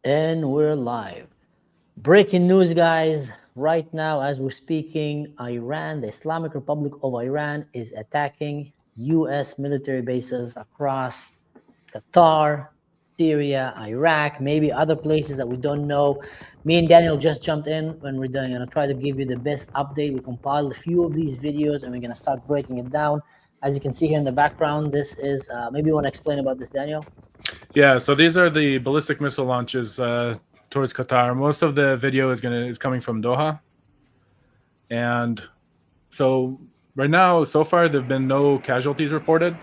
And we're live. Breaking news, guys. Right now, as we're speaking, Iran, the Islamic Republic of Iran, is attacking U.S. military bases across Qatar, Syria, Iraq, maybe other places that we don't know. Me and Daniel just jumped in when we're going to try to give you the best update. We compiled a few of these videos and we're going to start breaking it down. As you can see here in the background, this is, maybe you want to explain about this, Daniel? Yeah, so these are the ballistic missile launches towards Qatar. Most of the video is coming from Doha, and so right now, so far, there've been no casualties reported,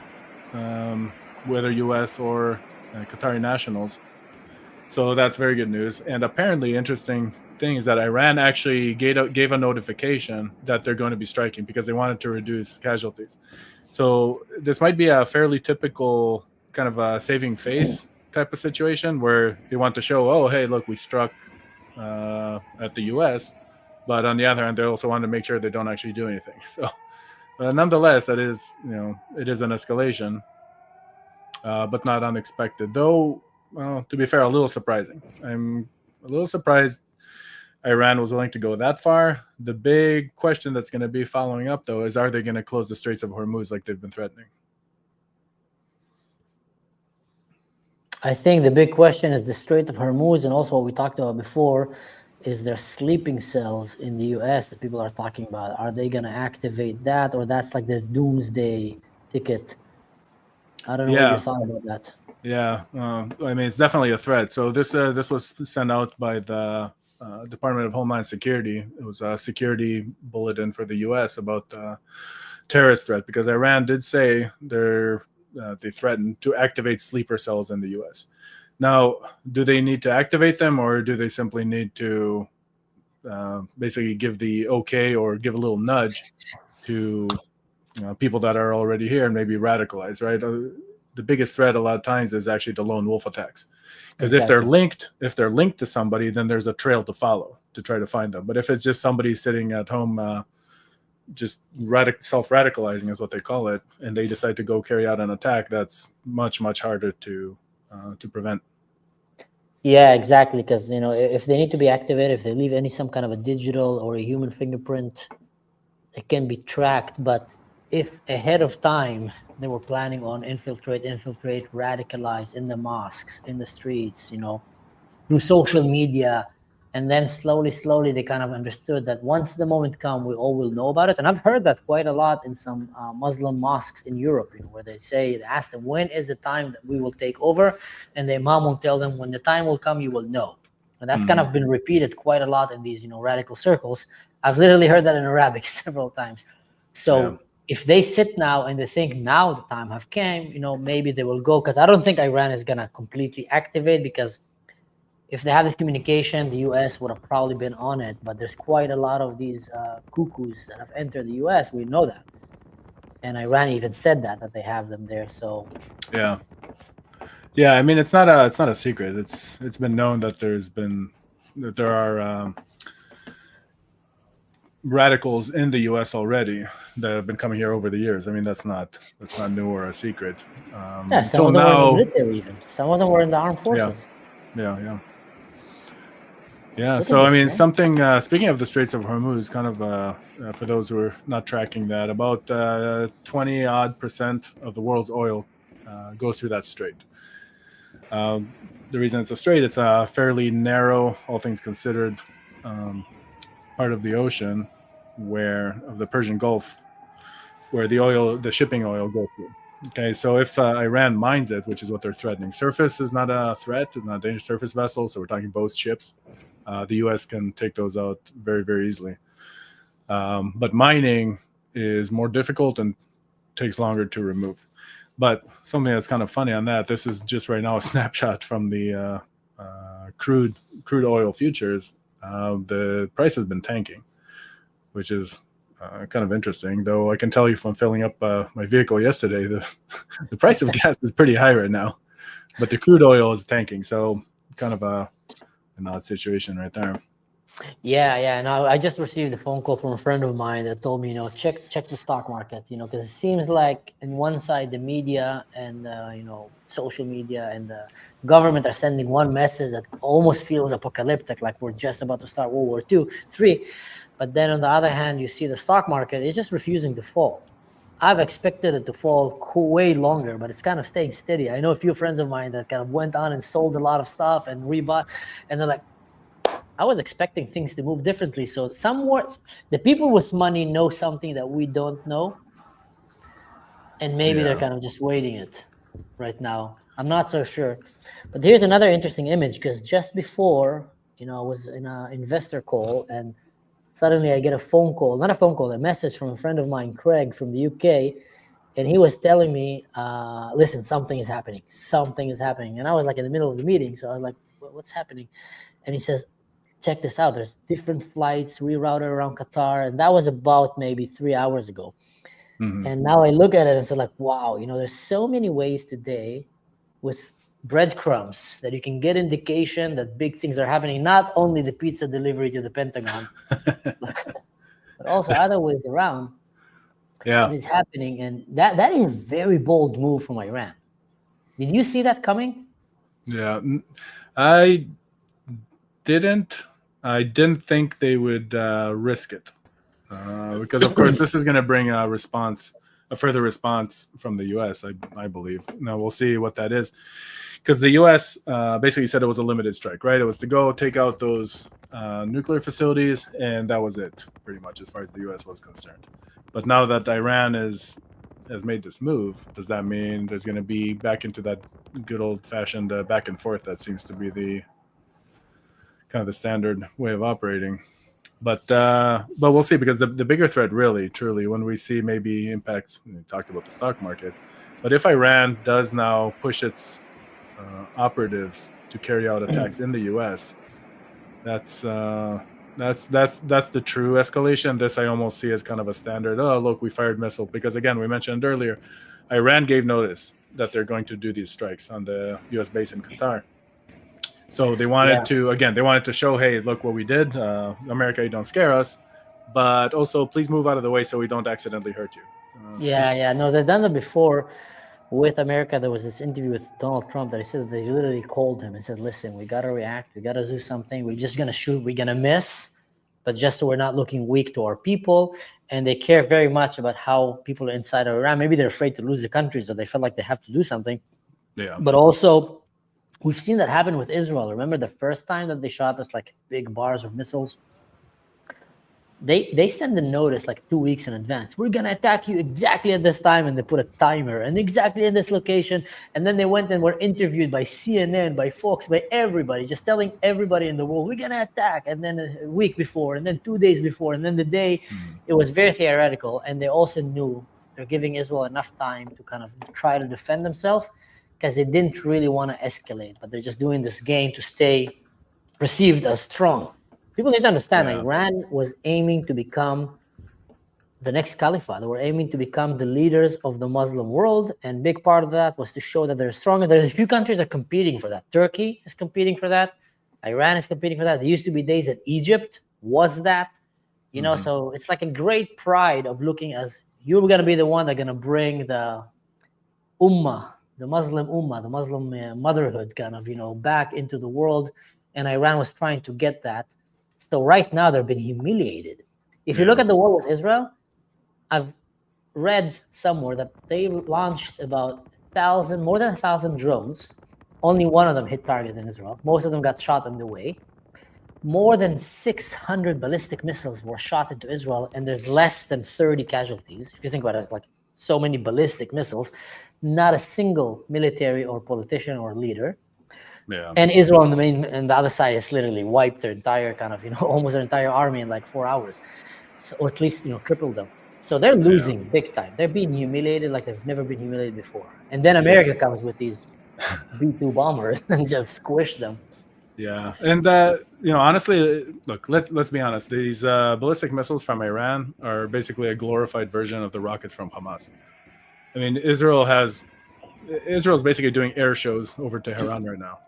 whether U.S. or Qatari nationals. So that's very good news. And apparently, interesting thing is that Iran actually gave a notification that they're going to be striking because they wanted to reduce casualties. So this might be a fairly typical kind of a saving face type of situation where they want to show, oh, hey, look, we struck at the U.S., but on the other hand, they also want to make sure they don't actually do anything. So, nonetheless, that is, it is an escalation, but not unexpected. Though, well, to be fair, a little surprising. I'm a little surprised Iran was willing to go that far. The big question that's going to be following up, though, is are they going to close the Straits of Hormuz like they've been threatening? I think the big question is the Strait of Hormuz, and also what we talked about before is there sleeping cells in the U.S. that people are talking about. Are they going to activate that, or that's like the doomsday ticket? I don't know what your Yeah, thought about that. yeah. I mean, it's definitely a threat. So this was sent out by the Department of Homeland Security. It was a security bulletin for the U.S. about terrorist threat because Iran did say they threatened to activate sleeper cells in the U.S. Now, do they need to activate them, or do they simply need to basically give the okay or give a little nudge to people that are already here and maybe radicalized? Right. The biggest threat a lot of times is actually the lone wolf attacks, because Exactly. if they're linked to somebody, then there's a trail to follow to try to find them. But if it's just somebody sitting at home, just self-radicalizing is what they call it, and they decide to go carry out an attack, that's much harder to prevent. Yeah, exactly. Because if they need to be activated, if they leave some kind of a digital or a human fingerprint, it can be tracked. But if ahead of time they were planning on infiltrate, radicalize in the mosques, in the streets, through social media, and then slowly they kind of understood that once the moment come, we all will know about it. And I've heard that quite a lot in some Muslim mosques in Europe, where they ask them, when is the time that we will take over, and the imam will tell them, when the time will come, you will know. And that's kind Mm-hmm. of been repeated quite a lot in these radical circles. I've literally heard that in Arabic several times. Yeah. So if they sit now and they think now the time have came, maybe they will go, because I don't think Iran is gonna completely activate, because if they have this communication, the U.S. would have probably been on it. But there's quite a lot of these cuckoos that have entered the U.S. We know that, and Iran even said that they have them there. So Yeah. Yeah, I mean, it's not a secret. It's been known that there are radicals in the U.S. already that have been coming here over the years. I mean, that's not new or a secret. yeah, some Until of them were in the now, military, even some of them were in the armed yeah, forces. yeah. Yeah, Look at so I this, mean, man. something. Speaking of the Straits of Hormuz, kind of for those who are not tracking that, about 20% of the world's oil goes through that strait. The reason it's a strait, it's a fairly narrow, all things considered, um, part of the ocean where of the Persian Gulf, where the shipping oil goes through. Okay, so if Iran mines it, which is what they're threatening, surface is not a threat, it's not a dangerous surface vessel, so we're talking boats, ships. The U.S. can take those out very easily. But mining is more difficult and takes longer to remove. But something that's kind of funny on that, this is just right now a snapshot from the crude oil futures. The price has been tanking, which is kind of interesting. Though I can tell you from filling up my vehicle yesterday, the price of gas is pretty high right now, but the crude oil is tanking. So kind of an odd situation right there. Yeah. No, I just received a phone call from a friend of mine that told me, check the stock market, because it seems like in one side the media and social media and the government are sending one message that almost feels apocalyptic, like we're just about to start World War II, III. But then on the other hand, you see the stock market is just refusing to fall. I've expected it to fall way longer, but it's kind of staying steady. I know a few friends of mine that kind of went on and sold a lot of stuff and rebought, and they're like, I was expecting things to move differently. So somewhat, the people with money know something that we don't know, and maybe they're Yeah. kind of just waiting it right now. I'm not so sure. But here's another interesting image, because just before, I was in an investor call, and suddenly I get a phone call, not a phone call, a message from a friend of mine, Craig from the UK, and he was telling me, listen, something is happening. Something is happening. And I was like in the middle of the meeting, so I was like, what's happening? And he says, check this out. There's different flights rerouted around Qatar. And that was about maybe 3 hours ago. Mm-hmm. And now I look at it and say like, wow, there's so many ways today with breadcrumbs that you can get indication that big things are happening. Not only the pizza delivery to the Pentagon, but also other ways around Yeah. that is happening. And that is a very bold move from Iran. Did you see that coming? Yeah. I didn't. I didn't think they would risk it because, of course, this is going to bring a further response from the U.S. I believe. Now we'll see what that is, because the U.S. Basically said it was a limited strike, right? It was to go take out those nuclear facilities, and that was it, pretty much, as far as the U.S. was concerned. But now that Iran has made this move, does that mean there's going to be back into that good old-fashioned back and forth that seems to be the kind of the standard way of operating? But we'll see, because the bigger threat, really, truly, when we see maybe impacts, we talked about the stock market, but if Iran does now push its operatives to carry out attacks in the U.S., that's the true escalation. This I almost see as kind of a standard. Oh, look, we fired missile, because again, we mentioned earlier, Iran gave notice that they're going to do these strikes on the U.S. base in Qatar. So they wanted to show, hey, look what we did. America, you don't scare us, but also please move out of the way so we don't accidentally hurt you. Yeah. No, they've done that before with America. There was this interview with Donald Trump that he said that they literally called him and said, listen, we got to react. We got to do something. We're just going to shoot. We're going to miss, but just so we're not looking weak to our people. And they care very much about how people are inside of Iran. Maybe they're afraid to lose the country, so they feel like they have to do something. Yeah. But also, we've seen that happen with Israel. Remember the first time that they shot us like big bars of missiles? They send a notice like 2 weeks in advance. We're gonna attack you exactly at this time, and they put a timer and exactly in this location. And then they went and were interviewed by CNN, by Fox, by everybody, just telling everybody in the world, we're gonna attack. And then a week before, and then 2 days before, and then the day, it was very theoretical. And they also knew they're giving Israel enough time to kind of try to defend themselves, because they didn't really want to escalate, but they're just doing this game to stay perceived as strong. People need to understand, Yeah. Iran was aiming to become the next caliphate. They were aiming to become the leaders of the Muslim world, and big part of that was to show that they're stronger. There's a few countries that are competing for that. Turkey is competing for that. Iran is competing for that. There used to be days that Egypt was that, so it's like a great pride of looking as you're going to be the one that's going to bring the ummah, the Muslim motherhood kind of, back into the world. And Iran was trying to get that. So right now they're being humiliated. If you look at the war with Israel, I've read somewhere that they launched about more than 1,000 drones. Only one of them hit target in Israel. Most of them got shot on the way. More than 600 ballistic missiles were shot into Israel, and there's less than 30 casualties. If you think about it, like so many ballistic missiles, not a single military or politician or leader. Yeah. And Israel on the other side has literally wiped their entire kind of, almost their entire army in like 4 hours. So, or at least, crippled them. So they're losing big time. They're being humiliated like they've never been humiliated before. And then America comes with these B-2 bombers and just squish them. Yeah, and honestly, look, let's be honest. These ballistic missiles from Iran are basically a glorified version of the rockets from Hamas. I mean, Israel's basically doing air shows over Tehran right now.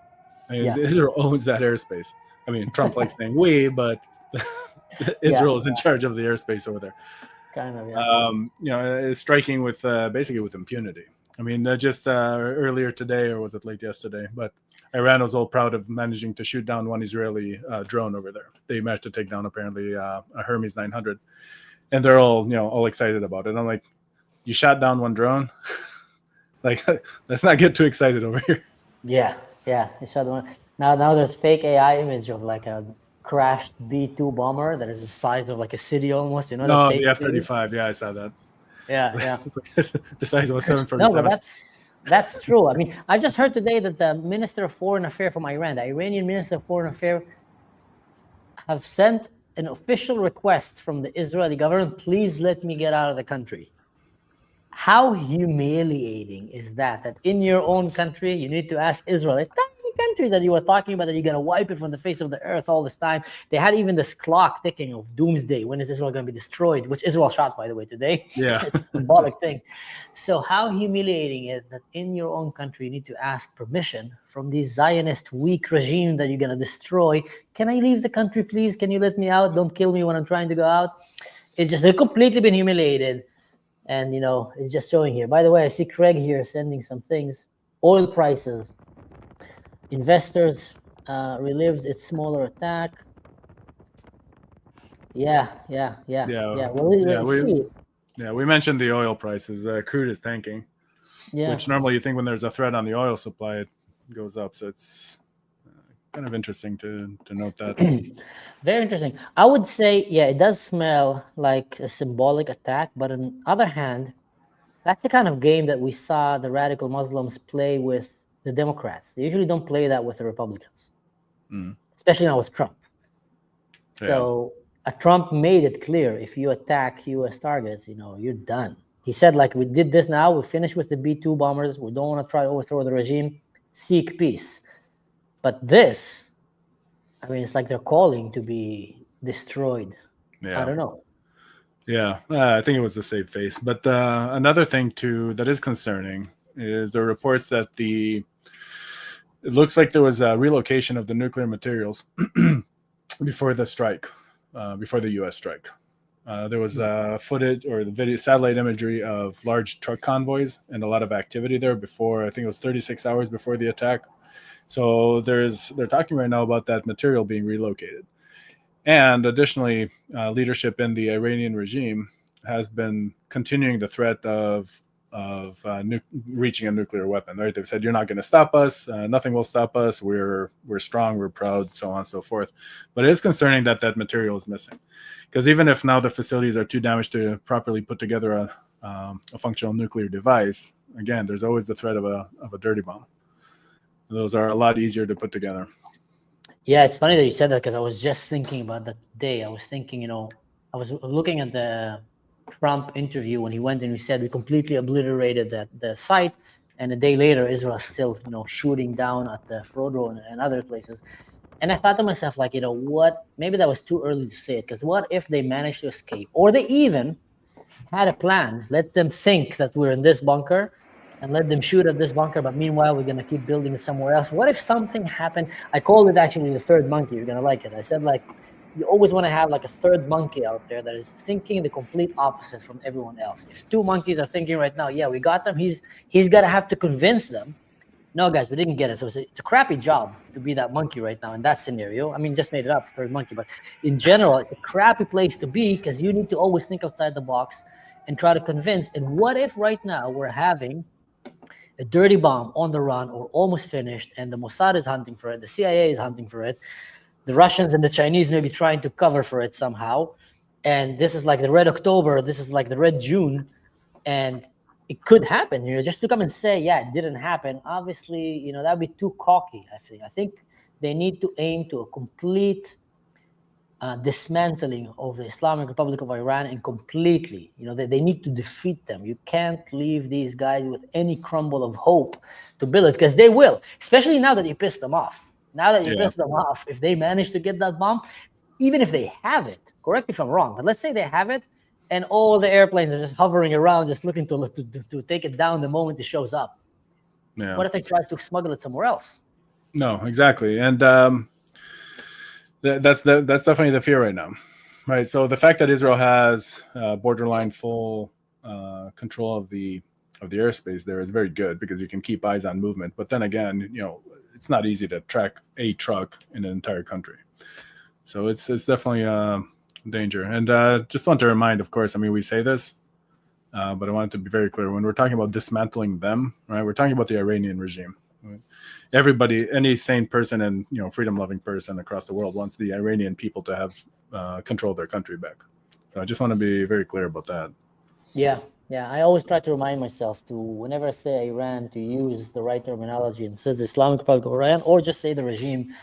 I mean, Israel owns that airspace. I mean, Trump likes saying we, but Israel is in charge of the airspace over there. Kind of, yeah. Is striking with basically with impunity. I mean, just earlier today, or was it late yesterday? But Iran was all proud of managing to shoot down one Israeli drone over there. They managed to take down apparently a Hermes 900, and they're all excited about it. I'm like, you shot down one drone. Like, let's not get too excited over here. Yeah. You saw the one. Now there's fake AI image of like a crashed B-2 bomber that is the size of like a city almost. You know, No, the fake the F-35. Yeah, I saw that. Yeah. The size of a 747. No, but that's true. I mean, I just heard today that the Minister of Foreign Affairs from Iran, the Iranian Minister of Foreign Affairs, have sent an official request from the Israeli government, please let me get out of the country. How humiliating is that? That in your own country, you need to ask Israel, a tiny country that you were talking about, that you're going to wipe it from the face of the earth all this time. They had even this clock ticking of doomsday. When is Israel going to be destroyed? Which Israel shot, by the way, today. Yeah. It's a symbolic thing. So how humiliating is that in your own country, you need to ask permission from this Zionist weak regime that you're going to destroy. Can I leave the country, please? Can you let me out? Don't kill me when I'm trying to go out. They've completely been humiliated. And, it's just showing here. By the way, I see Craig here sending some things. Oil prices. Investors relived its smaller attack. Yeah. We mentioned the oil prices. Crude is tanking. Yeah. Which normally you think when there's a threat on the oil supply, it goes up. So it's kind of interesting to note that. Very interesting. I would say, yeah, it does smell like a symbolic attack, but on the other hand, that's the kind of game that we saw the radical Muslims play with the Democrats. They usually don't play that with the Republicans, especially now with Trump. Yeah. So Trump made it clear, if you attack U.S. targets, you're done. He said, like, we did this now, we finished with the B-2 bombers, we don't want to try to overthrow the regime, seek peace. But this, I mean, it's like they're calling to be destroyed. Yeah. I don't know. Yeah, I think it was the save face. But another thing, too, that is concerning is the reports that it looks like there was a relocation of the nuclear materials before the strike, before the U.S. strike. There was footage or the video satellite imagery of large truck convoys and a lot of activity there before, I think it was 36 hours before the attack. So they're talking right now about that material being relocated. And additionally, leadership in the Iranian regime has been continuing the threat of reaching a nuclear weapon. Right? They've said, you're not going to stop us. Nothing will stop us. We're strong. We're proud, so on and so forth. But it is concerning that material is missing. Because even if now the facilities are too damaged to properly put together a functional nuclear device, again, there's always the threat of a dirty bomb. Those are a lot easier to put together. Yeah, it's funny that you said that, because I was just thinking about that today. I was thinking, I was looking at the Trump interview when he went and he said we completely obliterated the site, and a day later Israel is still shooting down at the Frodro and other places. And I thought to myself, like, what? Maybe that was too early to say it, because what if they managed to escape, or they even had a plan? Let them think that we're in this bunker and let them shoot at this bunker, but meanwhile, we're going to keep building it somewhere else. What if something happened? I called it actually the third monkey. You're going to like it. I said, like, you always want to have like a third monkey out there that is thinking the complete opposite from everyone else. If two monkeys are thinking right now, yeah, we got them, he's going to have to convince them, no, guys, we didn't get it. So it's a crappy job to be that monkey right now in that scenario. I mean, just made it up, third monkey. But in general, it's a crappy place to be, because you need to always think outside the box and try to convince. And what if right now we're having a dirty bomb on the run or almost finished, and the Mossad is hunting for it, the CIA is hunting for it, the Russians and the Chinese may be trying to cover for it somehow, and this is like the Red October, this is like the Red June, and it could happen. Just to come and say, yeah, it didn't happen, obviously, that would be too cocky. I think they need to aim to a complete dismantling of the Islamic Republic of Iran, and completely, they need to defeat them. You can't leave these guys with any crumble of hope to build it, because they will, especially now that you pissed them off. Now that you pissed them off, if they manage to get that bomb, even if they have it, correct me if I'm wrong, but let's say they have it, and all the airplanes are just hovering around, just looking to take it down the moment it shows up. Yeah. What if they try to smuggle it somewhere else? No, exactly. And That's definitely the fear right now, right? So the fact that Israel has borderline full control of the airspace there is very good because you can keep eyes on movement. But then again, it's not easy to track a truck in an entire country. So it's definitely a danger. And just want to remind, of course, I mean, we say this, but I want it to be very clear. When we're talking about dismantling them, right, we're talking about the Iranian regime. Right? Everybody, any sane person and freedom-loving person across the world wants the Iranian people to have control of their country back. So I just want to be very clear about that. Yeah, I always try to remind myself to, whenever I say Iran, to use the right terminology and says the Islamic Republic of Iran, or just say the regime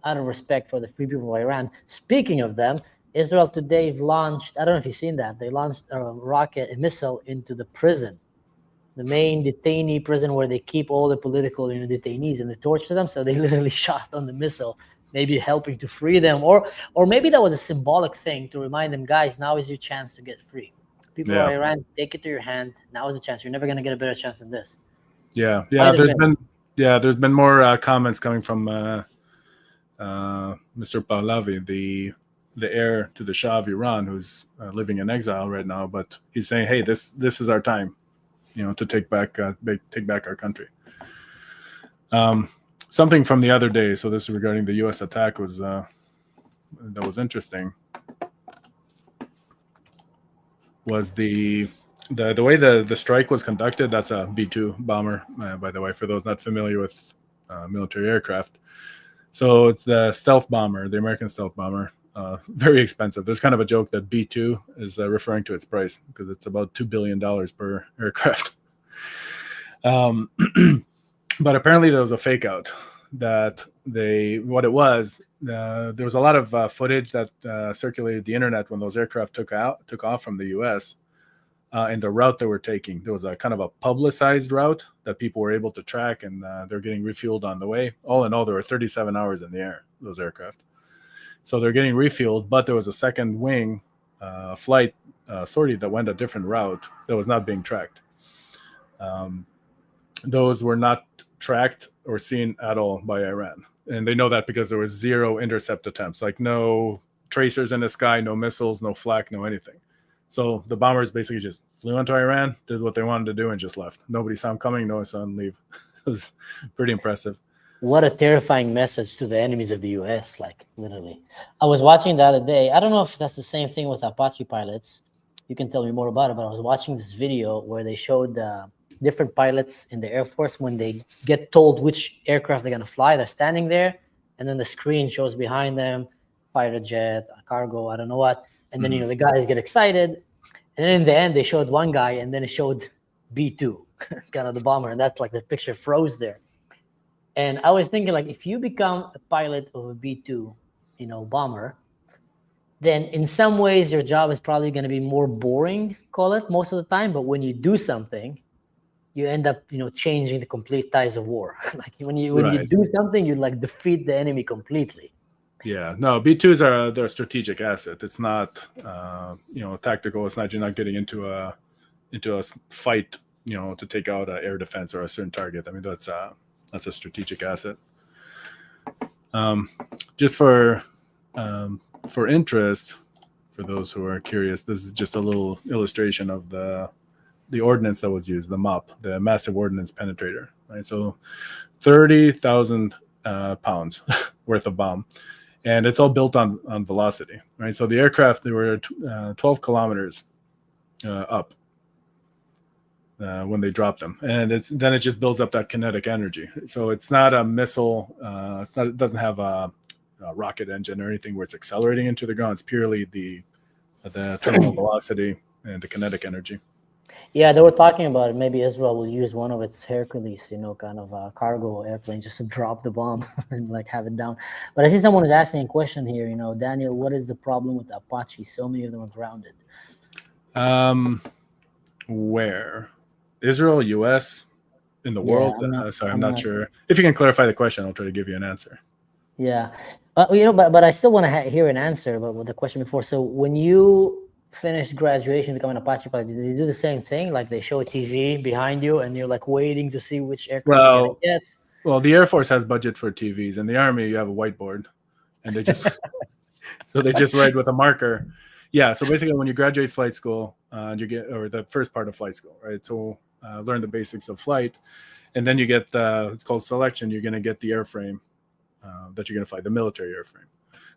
out of respect for the free people of Iran. Speaking of them, Israel today launched, I don't know if you've seen that, they launched a missile into the prison, the main detainee prison where they keep all the political detainees, and they torture them. So they literally shot on the missile, maybe helping to free them, or maybe that was a symbolic thing to remind them, guys, now is your chance to get free. People of Iran, take it to your hand. Now is the chance. You're never going to get a better chance than this. Yeah. There's been more comments coming from Mr. Pahlavi, the heir to the Shah of Iran, who's living in exile right now. But he's saying, "Hey, this is our time, to take back our country." Something from the other day. So this is regarding the U.S. attack was that was interesting. Was the way the strike was conducted? That's a B-2 bomber, by the way, for those not familiar with military aircraft. So it's the stealth bomber, the American stealth bomber, very expensive. There's kind of a joke that B-2 is referring to its price because it's about $2 billion per aircraft. But apparently there was a fake out that there was a lot of footage that circulated the internet when those aircraft took off from the U.S. And the route they were taking. There was a kind of a publicized route that people were able to track, and they're getting refueled on the way. All in all, there were 37 hours in the air, those aircraft. So they're getting refueled, but there was a second wing flight sortie that went a different route that was not being tracked. Those were not tracked or seen at all by Iran. And they know that because there was 0 intercept attempts, like no tracers in the sky, no missiles, no flak, no anything. So the bombers basically just flew into Iran, did what they wanted to do, and just left. Nobody saw them coming, nobody saw them leave. It was pretty impressive. What a terrifying message to the enemies of the U.S., like, literally. I was watching the other day. I don't know if that's the same thing with Apache pilots. You can tell me more about it, but I was watching this video where they showed different pilots in the Air Force when they get told which aircraft they're going to fly. They're standing there, and then the screen shows behind them, fighter jet, cargo, I don't know what. And then, the guys get excited. And then in the end, they showed one guy, and then it showed B-2, kind of the bomber. And that's like the picture froze there. And I was thinking, like, if you become a pilot of a B-2, bomber, then in some ways your job is probably going to be more boring, call it, most of the time. But when you do something, you end up, changing the complete tides of war. Like when you do something, you like defeat the enemy completely. Yeah, no, B-2s they're a strategic asset. It's not, tactical. It's not, you're not getting into a fight, to take out an air defense or a certain target. I mean, that's a strategic asset. Just for interest, for those who are curious, this is just a little illustration of the ordnance that was used, the MOP, the massive ordnance penetrator. Right, so 30,000 pounds worth of bomb. And it's all built on velocity, right? So the aircraft, they were 12 kilometers up when they dropped them, and then it just builds up that kinetic energy. So it's not a missile. It doesn't have a rocket engine or anything where it's accelerating into the ground. It's purely the terminal velocity and the kinetic energy. Yeah, they were talking about it. Maybe Israel will use one of its Hercules, kind of cargo airplane just to drop the bomb and like have it down. But I see someone is asking a question here. Daniel, what is the problem with Apache? So many of them are grounded. Where? Israel, U.S., in the world? I'm not sure. If you can clarify the question, I'll try to give you an answer. Yeah, but I still want to hear an answer. But with the question before, so when you finished graduation, become an Apache pilot, did they do the same thing? Like they show a TV behind you, and you're like waiting to see which aircraft you're gonna get? Well, the Air Force has budget for TVs. In the Army, you have a whiteboard, and they just so they just write with a marker. Yeah. So basically, when you graduate flight school, you get or the first part of flight school, right? So learn the basics of flight, and then you get it's called selection. You're going to get the airframe that you're going to fly, the military airframe.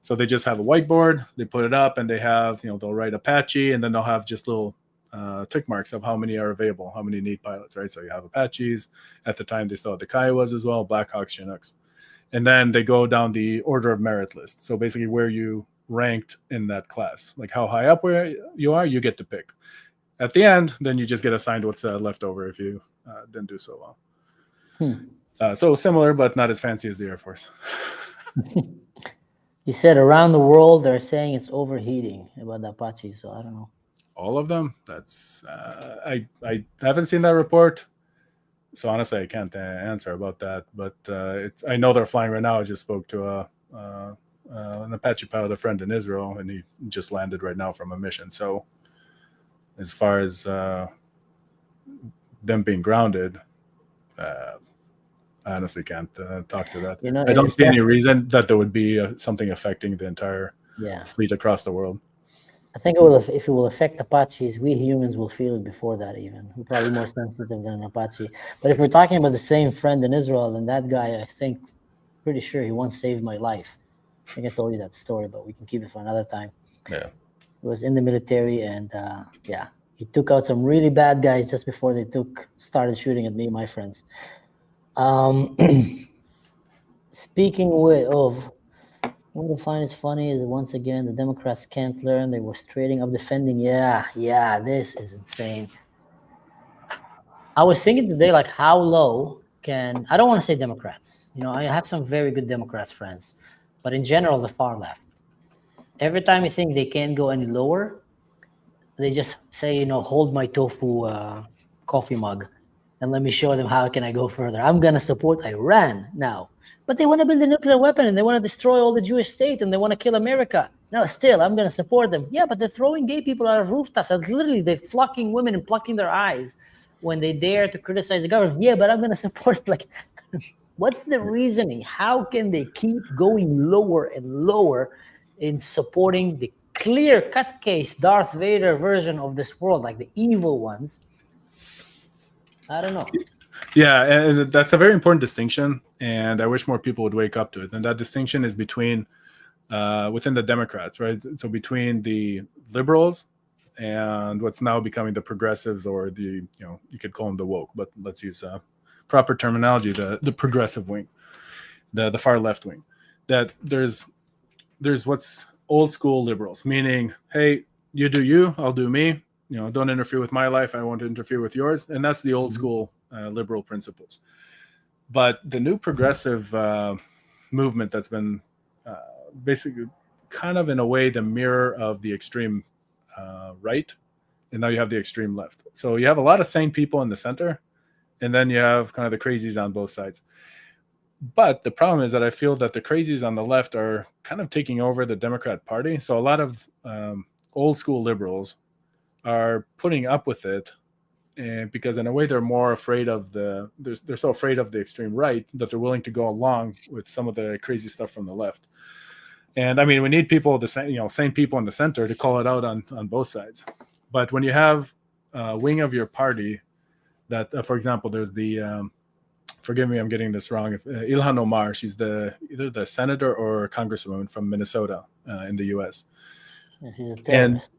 So they just have a whiteboard, they put it up, and they have, they'll write Apache, and then they'll have just little tick marks of how many are available, how many need pilots, right? So you have Apaches. At the time, they still had the Kiowas as well, Blackhawks, Chinooks. And then they go down the order of merit list. So basically where you ranked in that class, like how high up where you are, you get to pick. At the end, then you just get assigned what's left over if you didn't do so well. So similar, but not as fancy as the Air Force. You said around the world they're saying it's overheating about the Apache, so I don't know. All of them? That's I haven't seen that report, so honestly I can't answer about that. But I know they're flying right now. I just spoke to an Apache pilot, a friend in Israel, and he just landed right now from a mission. So as far as them being grounded, I honestly can't talk to that. I don't see any reason that there would be something affecting the entire fleet across the world. I think it will, if it will affect Apaches, we humans will feel it before that even. We're probably more sensitive than an Apache. But if we're talking about the same friend in Israel, then that guy, I think, pretty sure he once saved my life. I think I told you that story, but we can keep it for another time. Yeah. He was in the military, and he took out some really bad guys just before they started shooting at me and my friends. Speaking of, what I find is funny is once again the Democrats can't learn. They were straight up defending. This is insane. I was thinking today, like, how low can, I don't want to say Democrats. I have some very good Democrats friends, but in general, the far left. Every time you think they can't go any lower, they just say, hold my tofu coffee mug and let me show them how can I go further. I'm going to support Iran now. But they want to build a nuclear weapon and they want to destroy all the Jewish state and they want to kill America. No, still, I'm going to support them. Yeah, but they're throwing gay people out of rooftops. And literally, they're flocking women and plucking their eyes when they dare to criticize the government. Yeah, but I'm going to support, like, what's the reasoning? How can they keep going lower and lower in supporting the clear-cut case Darth Vader version of this world, like the evil ones? I don't know. Yeah, and that's a very important distinction, and I wish more people would wake up to it. And that distinction is between within the Democrats, right? So between the liberals and what's now becoming the progressives, or the, you could call them the woke, but let's use proper terminology, the progressive wing, the far left wing. That there's what's old school liberals, meaning, hey, you do you, I'll do me. Don't interfere with my life. I won't interfere with yours. And that's the old school liberal principles. But the new progressive movement that's been basically kind of in a way the mirror of the extreme right. And now you have the extreme left. So you have a lot of sane people in the center. And then you have kind of the crazies on both sides. But the problem is that I feel that the crazies on the left are kind of taking over the Democrat Party. So a lot of old school liberals are putting up with it, and because in a way they're more afraid of they're so afraid of the extreme right that they're willing to go along with some of the crazy stuff from the left. And I mean, we need people, same people in the center to call it out on both sides. But when you have a wing of your party that, for example, there's the forgive me, I'm getting this wrong. Ilhan Omar, she's either the senator or congresswoman from Minnesota in the U.S. Yeah, she's a terrorist. And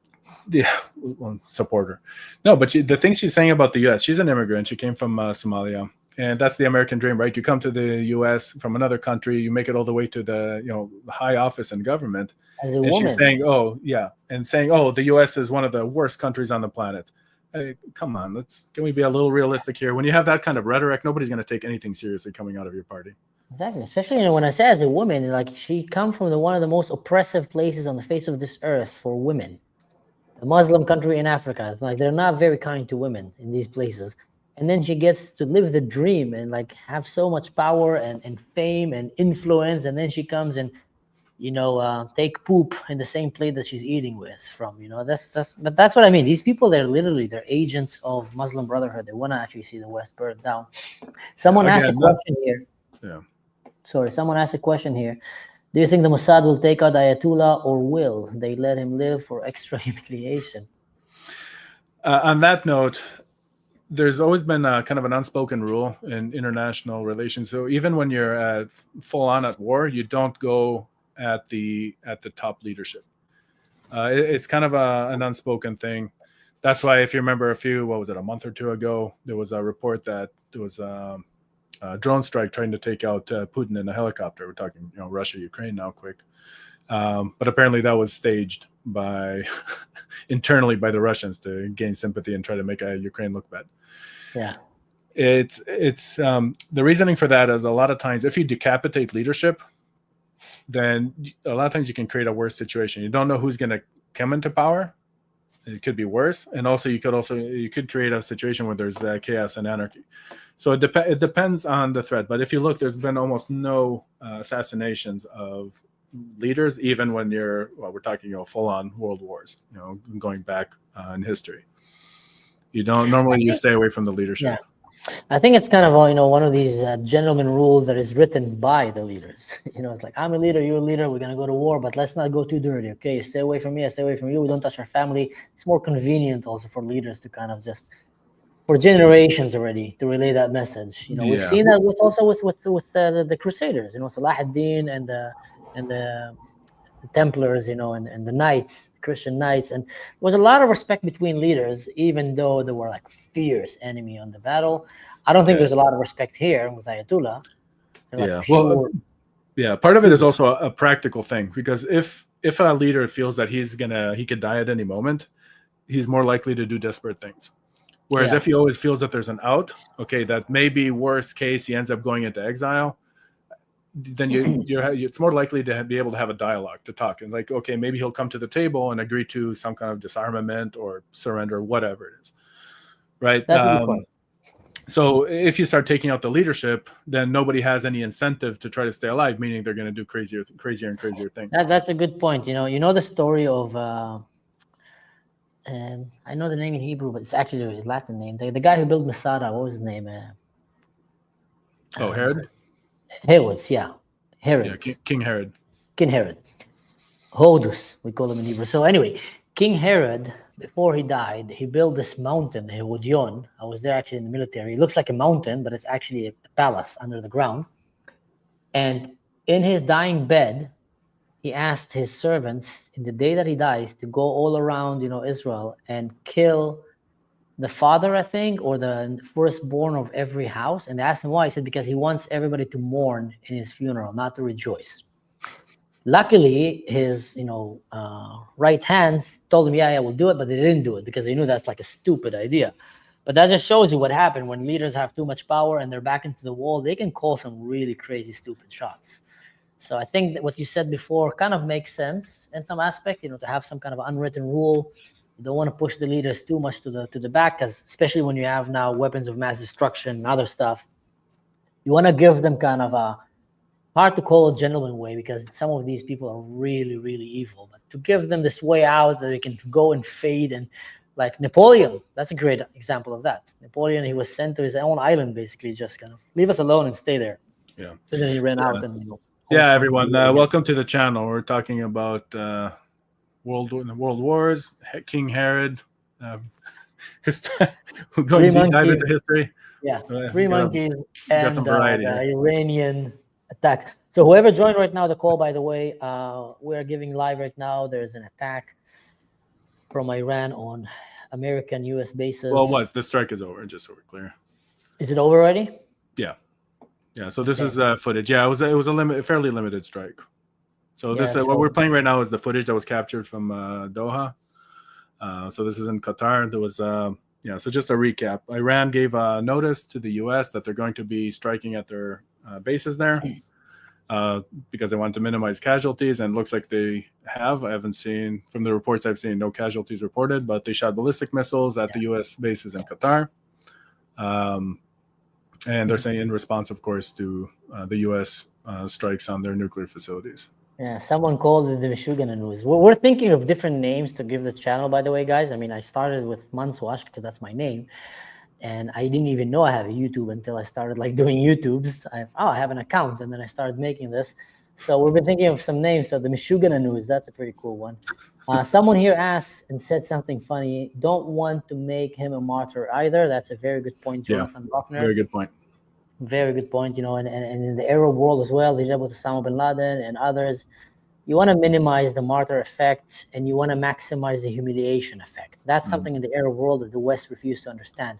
supporter. No, but the thing she's saying about the U.S., she's an immigrant. She came from Somalia, and that's the American dream, right? You come to the U.S. from another country, you make it all the way to the high office in government, and woman. She's saying, the U.S. is one of the worst countries on the planet. Hey, come on, can we be a little realistic here? When you have that kind of rhetoric, nobody's going to take anything seriously coming out of your party. Exactly, especially when I say as a woman, like, she come from one of the most oppressive places on the face of this earth for women. A Muslim country in Africa. It's like they're not very kind to women in these places. And then she gets to live the dream and like have so much power and fame and influence. And then she comes and, take poop in the same plate that she's eating from. But that's what I mean. These people, they're agents of Muslim Brotherhood. They want to actually see the West burned down. Someone asked a question here. Yeah. Sorry, someone asked a question here. Do you think the Mossad will take out Ayatollah, or will they let him live for extra humiliation? On that note, there's always been a kind of an unspoken rule in international relations. So even when you're full on at war, you don't go at the top leadership. It's kind of an unspoken thing. That's why, if you remember, a month or two ago, there was a report that there was a drone strike trying to take out Putin in a helicopter. We're talking, Russia, Ukraine now, quick. But apparently that was staged by internally by the Russians to gain sympathy and try to make Ukraine look bad. Yeah. It's the reasoning for that is a lot of times if you decapitate leadership, then a lot of times you can create a worse situation. You don't know who's going to come into power. It could be worse, and also you could create a situation where there's chaos and anarchy. So it depends on the threat. But if you look, there's been almost no assassinations of leaders, even when we're talking full-on world wars, going back in history. You don't normally you stay away from the leadership. Yeah. I think it's kind of one of these gentleman rules that is written by the leaders. It's like, I'm a leader, you're a leader, we're gonna go to war, but let's not go too dirty. Okay, you stay away from me, I stay away from you. We don't touch our family. It's more convenient also for leaders to kind of just, for generations already, to relay that message. We've seen that with the Crusaders. Salah ad-Din and the Templars, and the Knights, Christian Knights, and there was a lot of respect between leaders, even though they were like fierce enemy on the battle. I don't think there's a lot of respect here with Ayatollah. Part of it is also a practical thing, because if a leader feels that he could die at any moment, he's more likely to do desperate things. Whereas if he always feels that there's an out, okay, that may be worst case, he ends up going into exile, then it's more likely to be able to have a dialogue, to talk, and like, okay, maybe he'll come to the table and agree to some kind of disarmament or surrender, whatever it is, right? So if you start taking out the leadership, then nobody has any incentive to try to stay alive, meaning they're going to do crazier and crazier things. That's a good point. The story of I know the name in Hebrew, but it's actually a Latin name. The guy who built Masada, what was his name? Herod? Herods, yeah. Herod. Yeah, King Herod. King Herod. Hodus, we call him in Hebrew. So anyway, King Herod, before he died, he built this mountain, Herodion. I was there actually in the military. It looks like a mountain, but it's actually a palace under the ground. And in his dying bed, he asked his servants in the day that he dies to go all around, Israel and kill the father, I think, or the firstborn of every house. And they asked him why. He said, because he wants everybody to mourn in his funeral, not to rejoice. Luckily, his, right hands told him, yeah, we'll do it, but they didn't do it because they knew that's like a stupid idea. But that just shows you what happened when leaders have too much power and they're back into the wall. They can call some really crazy, stupid shots. So I think that what you said before kind of makes sense in some aspect, to have some kind of unwritten rule. You don't want to push the leaders too much to the back, because especially when you have now weapons of mass destruction and other stuff, you want to give them kind of a, hard to call a gentleman way, because some of these people are really, really evil. But to give them this way out that they can go and fade, and like Napoleon, that's a great example of that. Napoleon, he was sent to his own island, basically, just kind of leave us alone and stay there. Yeah. And then he ran out and yeah, everyone, welcome to the channel. We're talking about world wars, King Herod. We're going deep dive into history. Yeah, three monkeys and the Iranian attack. So whoever joined right now the call, by the way, we're giving live right now. There's an attack from Iran on American U.S. bases. Well, the strike is over, just so we're clear. Is it over already? Yeah. Yeah, so this is footage. Yeah, it was a fairly limited strike. So what we're playing right now is the footage that was captured from Doha. So this is in Qatar. There was so just a recap. Iran gave a notice to the U.S. that they're going to be striking at their bases there because they want to minimize casualties, and it looks like they have. I haven't seen, from the reports I've seen, no casualties reported, but they shot ballistic missiles at the U.S. bases in Qatar. And they're saying in response, of course, to the U.S. Strikes on their nuclear facilities. Yeah, someone called it the Meshuggah news. We're thinking of different names to give the channel, by the way, guys. I mean, I started with Manswash because that's my name. And I didn't even know I have a YouTube until I started doing YouTubes. I have an account, and then I started making this. So we've been thinking of some names. So the Mishugana news, that's a pretty cool one. Someone here asked and said something funny. Don't want to make him a martyr either. That's a very good point, Jonathan Buckner. Very good point. Very good point. And in the Arab world as well, they did with Osama bin Laden and others. You want to minimize the martyr effect and you want to maximize the humiliation effect. That's something in the Arab world that the West refused to understand.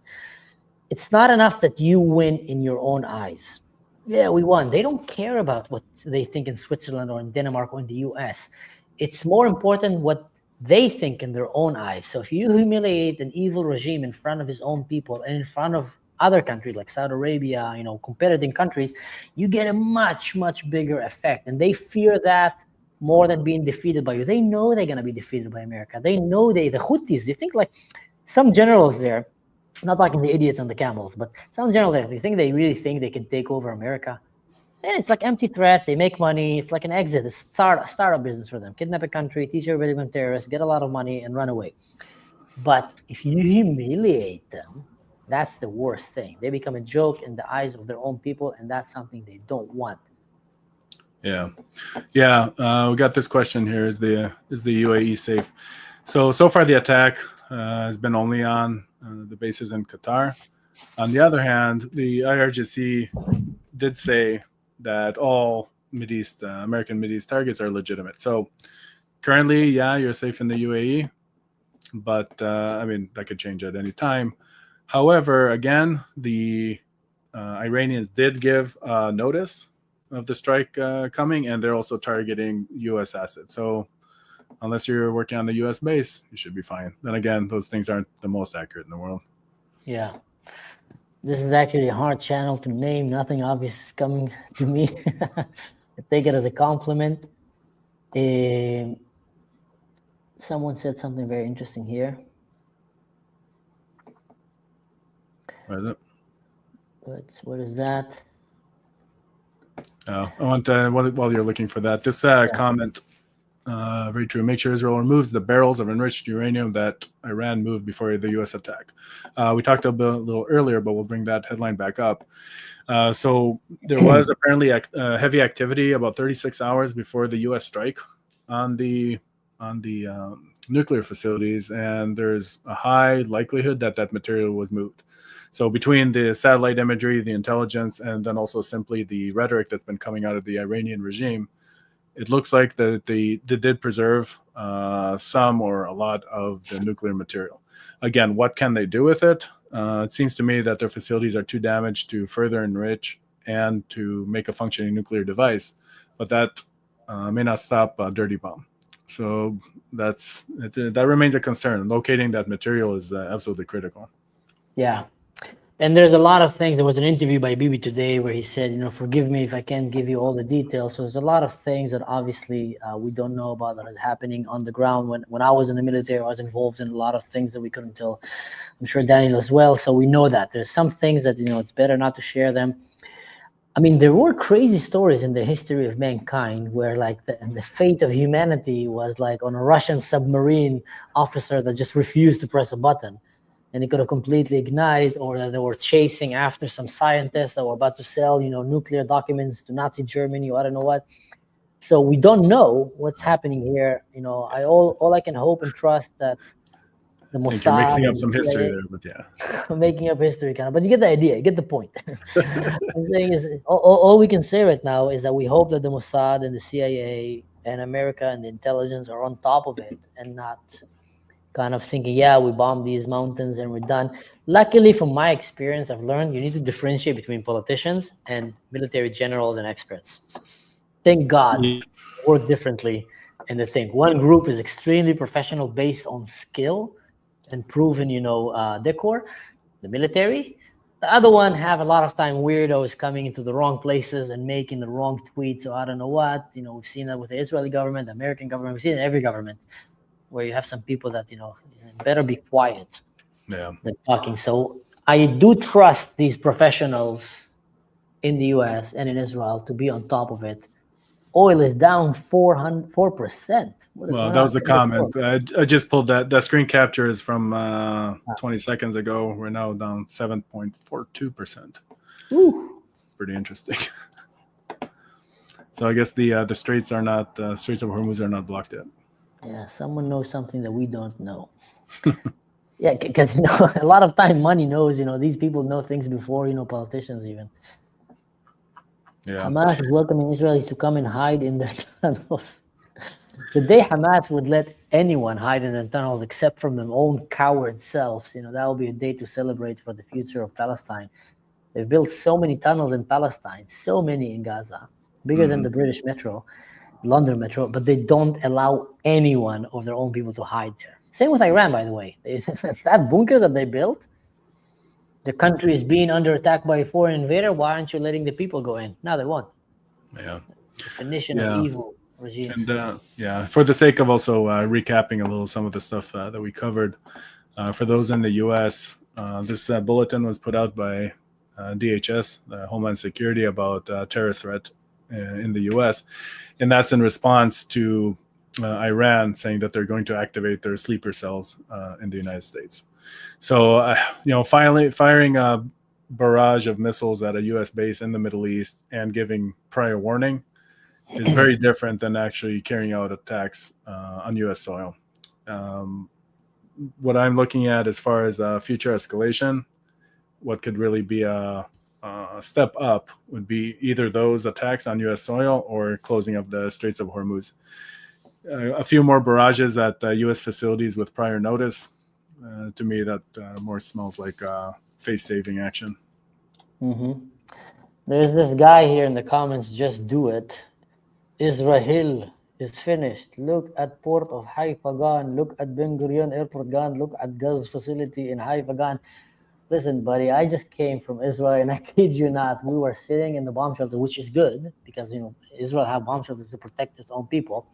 It's not enough that you win in your own eyes. Yeah, we won. They don't care about what they think in Switzerland or in Denmark or in the US. It's more important what they think in their own eyes. So if you humiliate an evil regime in front of his own people and in front of other countries like Saudi Arabia, competing countries, you get a much, much bigger effect. And they fear that more than being defeated by you. They know they're going to be defeated by America. They know the Houthis, they think like some generals there, not like the idiots on the camels, but some generals there, they really think they can take over America. And it's like empty threats. They make money. It's like an exit, a startup business for them. Kidnap a country, teach everybody to be terrorists, get a lot of money, and run away. But if you humiliate them, that's the worst thing. They become a joke in the eyes of their own people, and that's something they don't want. Yeah. We got this question here: Is the UAE safe? So far, the attack has been only on the bases in Qatar. On the other hand, the IRGC did say that all American Mideast targets are legitimate. So currently, you're safe in the UAE, but that could change at any time. However, again, the Iranians did give notice of the strike coming, and they're also targeting U.S. assets. So unless you're working on the U.S. base, you should be fine. Then again, those things aren't the most accurate in the world. Yeah. This is actually a hard channel to name. Nothing obvious is coming to me. I take it as a compliment. Someone said something very interesting here. What is it? What is that? I want while you're looking for that, this comment, very true. Make sure Israel removes the barrels of enriched uranium that Iran moved before the U.S. attack. We talked a little earlier, but we'll bring that headline back up. So there was apparently heavy activity about 36 hours before the U.S. strike on the nuclear facilities, and there's a high likelihood that material was moved. So between the satellite imagery, the intelligence, and then also simply the rhetoric that's been coming out of the Iranian regime, it looks like that they did preserve some or a lot of the nuclear material. Again, what can they do with it? It seems to me that their facilities are too damaged to further enrich and to make a functioning nuclear device, but that may not stop a dirty bomb. So that remains a concern. Locating that material is absolutely critical. Yeah. And there's a lot of things. There was an interview by Bibi today where he said, forgive me if I can't give you all the details. So there's a lot of things that obviously we don't know about that is happening on the ground. When I was in the military, I was involved in a lot of things that we couldn't tell. I'm sure Daniel as well. So we know that there's some things that, it's better not to share them. I mean, there were crazy stories in the history of mankind where like the fate of humanity was like on a Russian submarine officer that just refused to press a button. And it could have completely ignited, or that they were chasing after some scientists that were about to sell, nuclear documents to Nazi Germany, or I don't know what. So we don't know what's happening here. All I can hope and trust that the Mossad. I think you're mixing up some history there, but yeah. I'm making up history kind of, but you get the idea, you get the point. I'm saying is all we can say right now is that we hope that the Mossad and the CIA and America and the intelligence are on top of it and not kind of thinking, we bombed these mountains and we're done. Luckily, from my experience, I've learned you need to differentiate between politicians and military generals and experts. Thank God they work differently in the thing. One group is extremely professional based on skill and proven, decor, the military. The other one have a lot of time weirdos coming into the wrong places and making the wrong tweets. So I don't know what, we've seen that with the Israeli government, the American government, we've seen it in every government, where you have some people that, better be quiet than talking. So I do trust these professionals in the US and in Israel to be on top of it. Oil is down 4%. Well, that was the comment. I just pulled that. That screen capture is from 20 seconds ago. We're now down 7.42%. Pretty interesting. So I guess the Straits are not Straits of Hormuz are not blocked yet. Yeah, someone knows something that we don't know. Yeah, because a lot of time money knows. These people know things before politicians even. Yeah. Hamas is welcoming Israelis to come and hide in their tunnels. The day Hamas would let anyone hide in their tunnels except from their own coward selves, that will be a day to celebrate for the future of Palestine. They've built so many tunnels in Palestine, so many in Gaza, bigger than the British Metro, London Metro, but they don't allow anyone of their own people to hide there. Same with Iran, by the way. That bunker that they built, the country is being under attack by a foreign invader. Why aren't you letting the people go in? Now they won't. Yeah. Definition of evil regimes. And for the sake of also recapping a little some of the stuff that we covered, for those in the U.S., this bulletin was put out by DHS, Homeland Security, about terror threat in the U.S., and that's in response to Iran saying that they're going to activate their sleeper cells in the United States. So, firing a barrage of missiles at a U.S. base in the Middle East and giving prior warning is very different than actually carrying out attacks on U.S. soil. What I'm looking at as far as future escalation, what could really be a step up would be either those attacks on U.S. soil or closing of the Straits of Hormuz. A few more barrages at U.S. facilities with prior notice. To me, that more smells like face-saving action. Mm-hmm. There's this guy here in the comments, just do it. Israel is finished. Look at port of Haifa gone. Look at Ben Gurion airport gone. Look at Gaz facility in Haifa gone. Listen, buddy, I just came from Israel, and I kid you not, we were sitting in the bomb shelter, which is good because Israel have bomb shelters to protect its own people.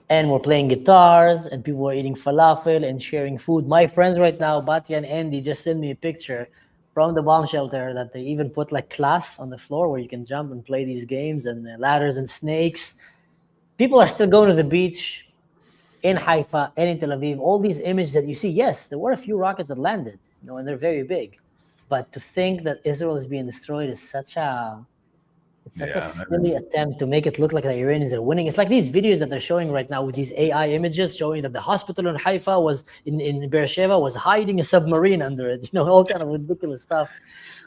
And we're playing guitars, and people were eating falafel and sharing food. My friends right now, Batya and Andy, just sent me a picture from the bomb shelter that they even put like class on the floor where you can jump and play these games and ladders and snakes. People are still going to the beach in Haifa and in Tel Aviv. All these images that you see, yes, there were a few rockets that landed, and they're very big. But to think that Israel is being destroyed is such a silly attempt to make it look like the Iranians are winning. It's like these videos that they're showing right now with these AI images showing that the hospital in Haifa was in Beersheba was hiding a submarine under it. All kind of ridiculous stuff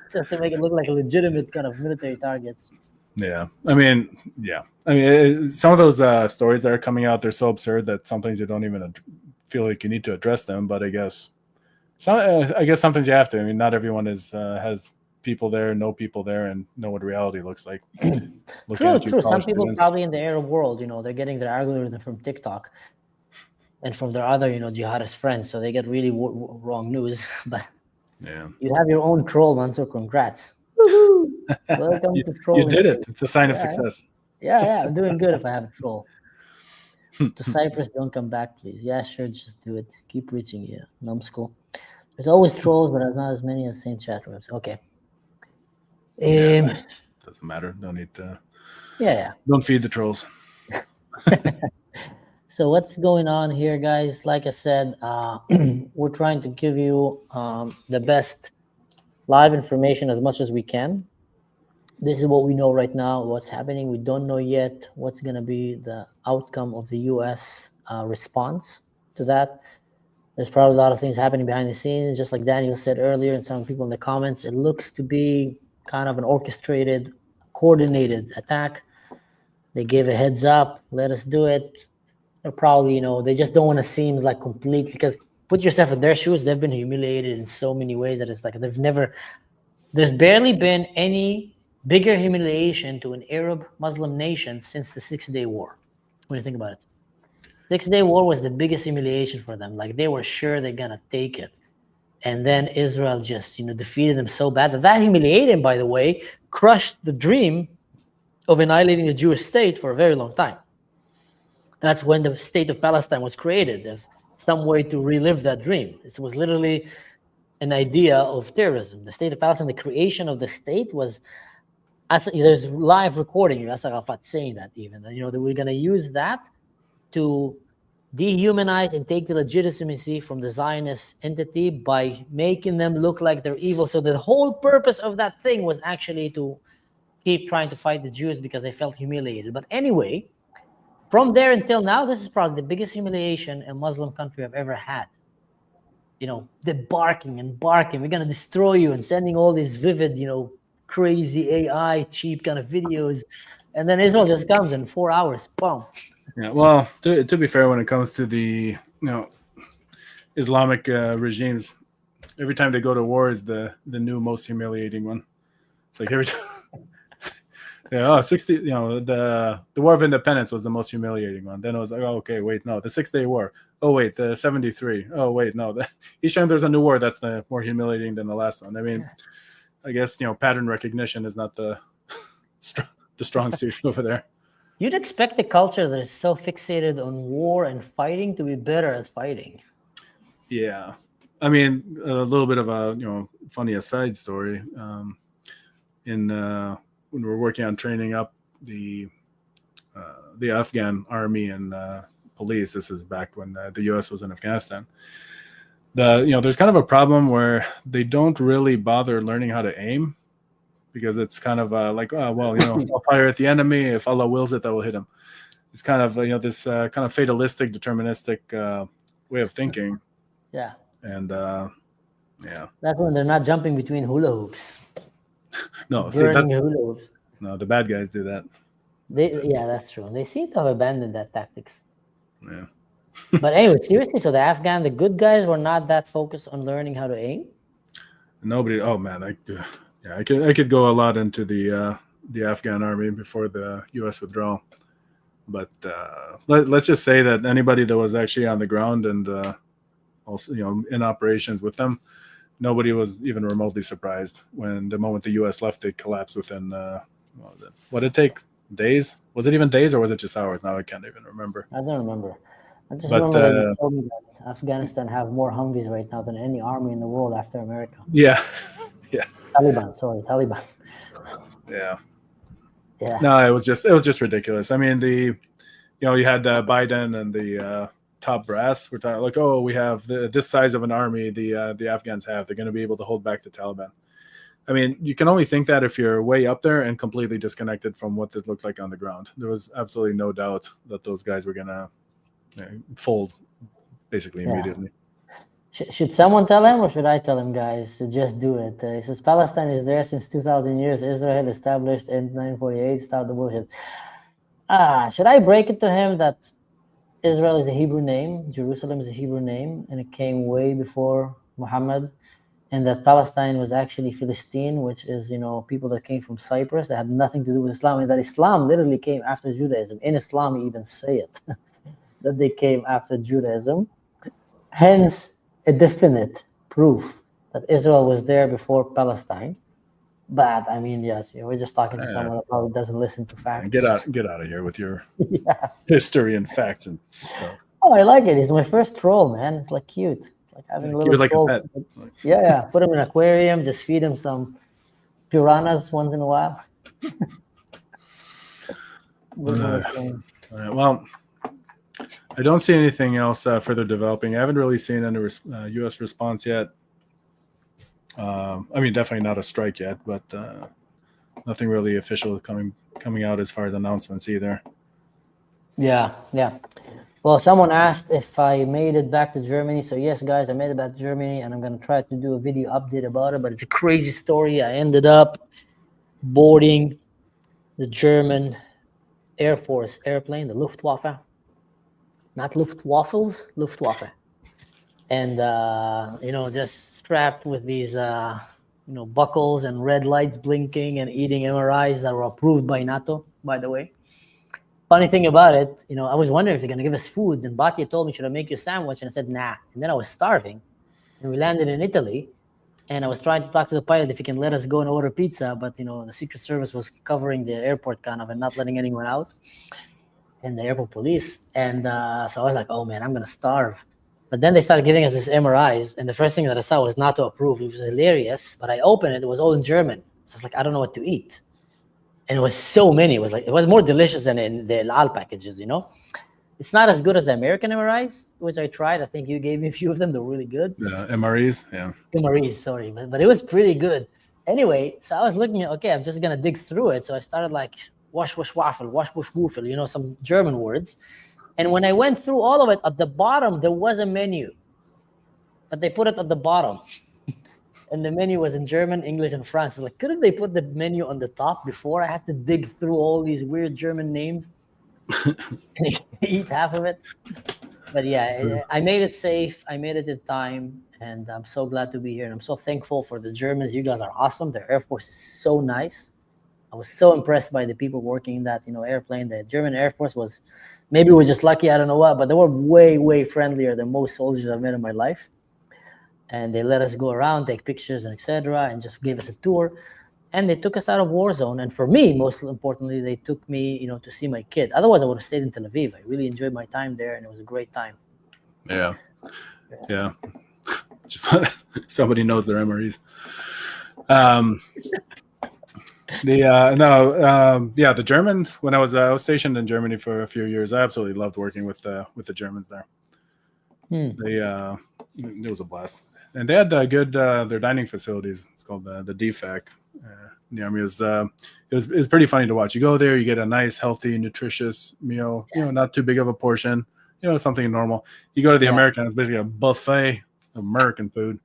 just to make it look like legitimate kind of military targets. I mean, some of those stories that are coming out, they're so absurd that sometimes you don't even feel like you need to address them. But I guess sometimes you have to. I mean, not everyone has people there, know people there, and know what reality looks like. True. Some people probably in the Arab world, they're getting their algorithm from TikTok and from their other, jihadist friends, so they get really wrong news. But you have your own troll, man. So congrats. Welcome to troll. You did it. It's a sign of success. Yeah, I'm doing good if I have a troll. To Cyprus, don't come back, please. Yeah, sure, just do it. Keep reaching. Yeah, numbskull. There's always trolls, but not as many as Saint chat rooms. Okay. Doesn't matter. No need to. Yeah. Don't feed the trolls. So what's going on here, guys? Like I said, we're trying to give you the best live information as much as we can. This is what we know right now, what's happening. We don't know yet what's going to be the outcome of the U.S. Response to that. There's probably a lot of things happening behind the scenes. Just like Daniel said earlier, and some people in the comments, it looks to be kind of an orchestrated, coordinated attack. They gave a heads up, let us do it. They're probably, they just don't want to seem like completely, because put yourself in their shoes. They've been humiliated in so many ways that it's like there's barely been any bigger humiliation to an Arab Muslim nation since the 6-Day War. When you think about it, 6-Day War was the biggest humiliation for them. Like, they were sure they're gonna take it, and then Israel just defeated them so bad that humiliating, by the way, crushed the dream of annihilating the Jewish state for a very long time. That's when the state of Palestine was created, as some way to relive that dream. It was literally an idea of terrorism. The state of Palestine, the creation of the state was, there's live recording, Yasser Arafat saying that even, that we're going to use that to dehumanize and take the legitimacy from the Zionist entity by making them look like they're evil. So the whole purpose of that thing was actually to keep trying to fight the Jews because they felt humiliated. But anyway, from there until now, this is probably the biggest humiliation a Muslim country have ever had. You know, they're barking and barking. We're going to destroy you, and sending all these vivid, you know, crazy AI, cheap kind of videos. And then Israel just comes in 4 hours, boom. Yeah, well, to be fair, when it comes to the Islamic regimes, every time they go to war is the new most humiliating one. It's like every time. Yeah, 60. The War of Independence was the most humiliating one. Then it was like, oh, okay, wait, no, the 6 Day War. Oh, wait, the 73. Oh, wait, no. Each time there's a new war, that's the more humiliating than the last one. I mean, I guess pattern recognition is not the strong suit over there. You'd expect a culture that is so fixated on war and fighting to be better at fighting. Yeah, I mean, a little bit of a funny aside story. When we were working on training up the Afghan army and police, this is back when the U.S. was in Afghanistan. There's kind of a problem where they don't really bother learning how to aim, because it's kind of like, oh, well, I'll fire at the enemy. If Allah wills it, that will hit him. It's kind of this kind of fatalistic, deterministic way of thinking. Yeah. And yeah, that's when they're not jumping between hula hoops. No, burning hula hoops. No, the bad guys do that. Yeah, that's true. They seem to have abandoned that tactics. Yeah. But anyway, seriously, so the good guys were not that focused on learning how to aim? Nobody. Oh man, I could go a lot into the Afghan army before the U.S. withdrawal, but let's just say that anybody that was actually on the ground and also in operations with them, nobody was even remotely surprised when the moment the U.S. left, they collapsed within what did it take? Days? Was it even days or was it just hours? Now I can't even remember. I don't remember. I just remember that you told me that Afghanistan have more Humvees right now than any army in the world after America. Yeah. Yeah. Taliban. Yeah. Yeah. No, it was just ridiculous. I mean, you had Biden and the top brass. We're talking like, oh, we have this size of an army the Afghans have. They're going to be able to hold back the Taliban. I mean, you can only think that if you're way up there and completely disconnected from what it looked like on the ground. There was absolutely no doubt that those guys were going to fold basically immediately. Should someone tell him, or should I tell him, guys, to just do it? He says, Palestine is there since 2,000 years. Israel established in 1948. Stop the bullshit. Should I break it to him that Israel is a Hebrew name, Jerusalem is a Hebrew name, and it came way before Muhammad, and that Palestine was actually Philistine, which is, people that came from Cyprus that had nothing to do with Islam, and that Islam literally came after Judaism. In Islam, you even say it, that they came after Judaism. Hence, a definite proof that Israel was there before Palestine. But, I mean, yes, we're just talking to someone that probably doesn't listen to facts. Get out of here with your history and facts and stuff. Oh, I like it. He's my first troll, man. It's like cute. Like having a little troll. Like a pet. Yeah. Put him in an aquarium. Just feed him some piranhas once in a while. All right. Well, I don't see anything else further developing. I haven't really seen any U.S. response yet. I mean, definitely not a strike yet, but nothing really official coming out as far as announcements either. Yeah. Well, someone asked if I made it back to Germany. So yes, guys, I made it back to Germany, and I'm going to try to do a video update about it. But it's a crazy story. I ended up boarding the German Air Force airplane, the Luftwaffe. Not Luftwaffles, Luftwaffe. And, just strapped with these, buckles and red lights blinking and eating MRIs that were approved by NATO, by the way. Funny thing about it, I was wondering if they're going to give us food. And Batia told me, should I make you a sandwich? And I said, nah. And then I was starving. And we landed in Italy. And I was trying to talk to the pilot if he can let us go and order pizza. But, the Secret Service was covering the airport kind of and not letting anyone out. And the airport police. And so I was like, oh, man, I'm going to starve. But then they started giving us this MRIs. And the first thing that I saw was NATO approved. It was hilarious. But I opened it. It was all in German. So I was like, I don't know what to eat. And it was so many. It was more delicious than in the Al packages, It's not as good as the American MRIs, which I tried. I think you gave me a few of them. They're really good. MREs, yeah. MREs, sorry. But it was pretty good. Anyway, so I was looking at, okay, I'm just gonna dig through it. So I started like wash, wash, waffle, wash, wash, woofel, some German words. And when I went through all of it, at the bottom there was a menu, but they put it at the bottom. And the menu was in German, English, and France. So like, couldn't they put the menu on the top before I had to dig through all these weird German names and eat half of it? But yeah, I made it safe. I made it in time, and I'm so glad to be here. And I'm so thankful for the Germans. You guys are awesome. Their Air Force is so nice. I was so impressed by the people working in that, airplane. The German Air Force was, maybe we're just lucky, I don't know what, but they were way, way friendlier than most soldiers I've met in my life. And they let us go around, take pictures, and etc., and just gave us a tour. And they took us out of war zone. And for me, most importantly, they took me, to see my kid. Otherwise, I would have stayed in Tel Aviv. I really enjoyed my time there, and it was a great time. Yeah. Just somebody knows their MREs. The Germans. When I was stationed in Germany for a few years, I absolutely loved working with the Germans there. It was a blast, and they had good their dining facilities. It's called the DFAC. The army it was pretty funny to watch. You go there, you get a nice, healthy, nutritious meal. Not too big of a portion. Something normal. You go to the American, it's basically a buffet of American food.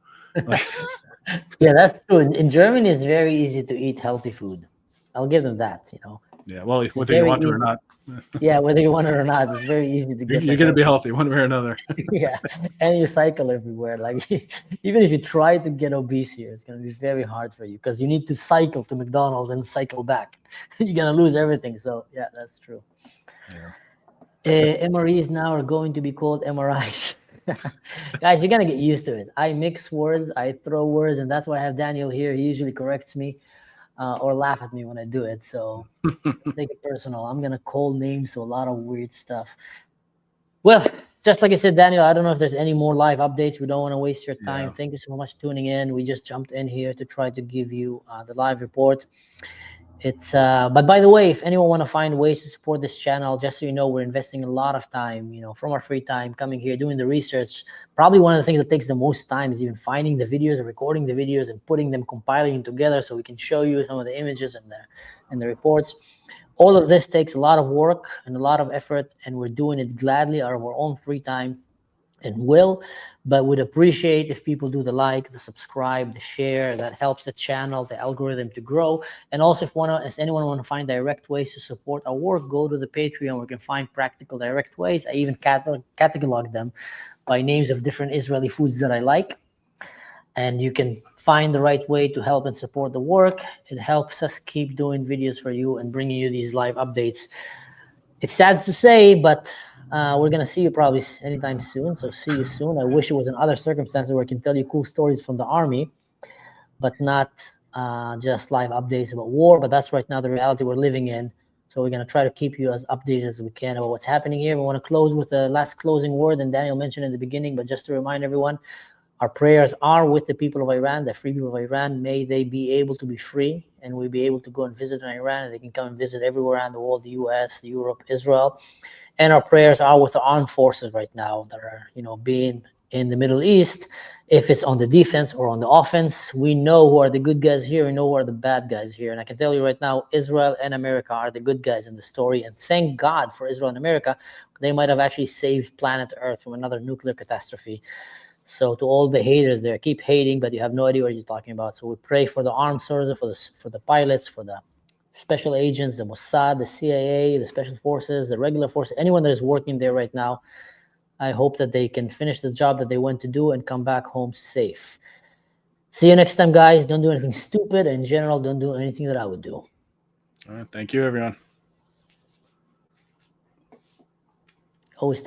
Yeah, that's true. In Germany, it's very easy to eat healthy food. I'll give them that. Yeah, well, whether you want to or not. Yeah, whether you want it or not, it's very easy to get. You're going to be healthy one way or another. Yeah, and you cycle everywhere. Like even if you try to get obese here, it's going to be very hard for you because you need to cycle to McDonald's and cycle back. You're going to lose everything. So yeah, that's true. Yeah. MREs now are going to be called MRIs. Guys, you're going to get used to it. I mix words, I throw words, and that's why I have Daniel here. He usually corrects me. Or laugh at me when I do it. So don't take it personal. I'm going to call names to a lot of weird stuff. Well, just like I said, Daniel, I don't know if there's any more live updates. We don't want to waste your time. Thank you so much for tuning in. We just jumped in here to try to give you the live report. But by the way, if anyone want to find ways to support this channel, just so you know, we're investing a lot of time, from our free time, coming here, doing the research. Probably one of the things that takes the most time is even finding the videos, recording the videos, and putting them, compiling them together so we can show you some of the images and the reports. All of this takes a lot of work and a lot of effort, and we're doing it gladly out of our own free time and will, but would appreciate if people do the like, the subscribe, the share. That helps the channel, the algorithm to grow. And also, if anyone want to find direct ways to support our work, go to the Patreon where you can find practical direct ways. I even catalog them by names of different Israeli foods that I like. And you can find the right way to help and support the work. It helps us keep doing videos for you and bringing you these live updates. It's sad to say, but we're going to see you probably anytime soon. So see you soon. I wish it was in other circumstances where I can tell you cool stories from the army, but not just live updates about war. But that's right now the reality we're living in. So we're going to try to keep you as updated as we can about what's happening here. We want to close with the last closing word, and Daniel mentioned in the beginning, but just to remind everyone, our prayers are with the people of Iran, the free people of Iran. May they be able to be free, and we'll be able to go and visit in Iran, and they can come and visit everywhere around the world, the US, Europe, Israel. And our prayers are with the armed forces right now that are, being in the Middle East. If it's on the defense or on the offense, we know who are the good guys here. We know who are the bad guys here. And I can tell you right now, Israel and America are the good guys in the story. And thank God for Israel and America. They might have actually saved planet Earth from another nuclear catastrophe. So to all the haters there, keep hating, but you have no idea what you're talking about. So we pray for the armed forces, for the pilots, for the special agents, the Mossad, the CIA, the special forces, the regular forces, anyone that is working there right now. I hope that they can finish the job that they went to do and come back home safe. See you next time, guys. Don't do anything stupid. In general, don't do anything that I would do. All right, thank you, everyone. Always stay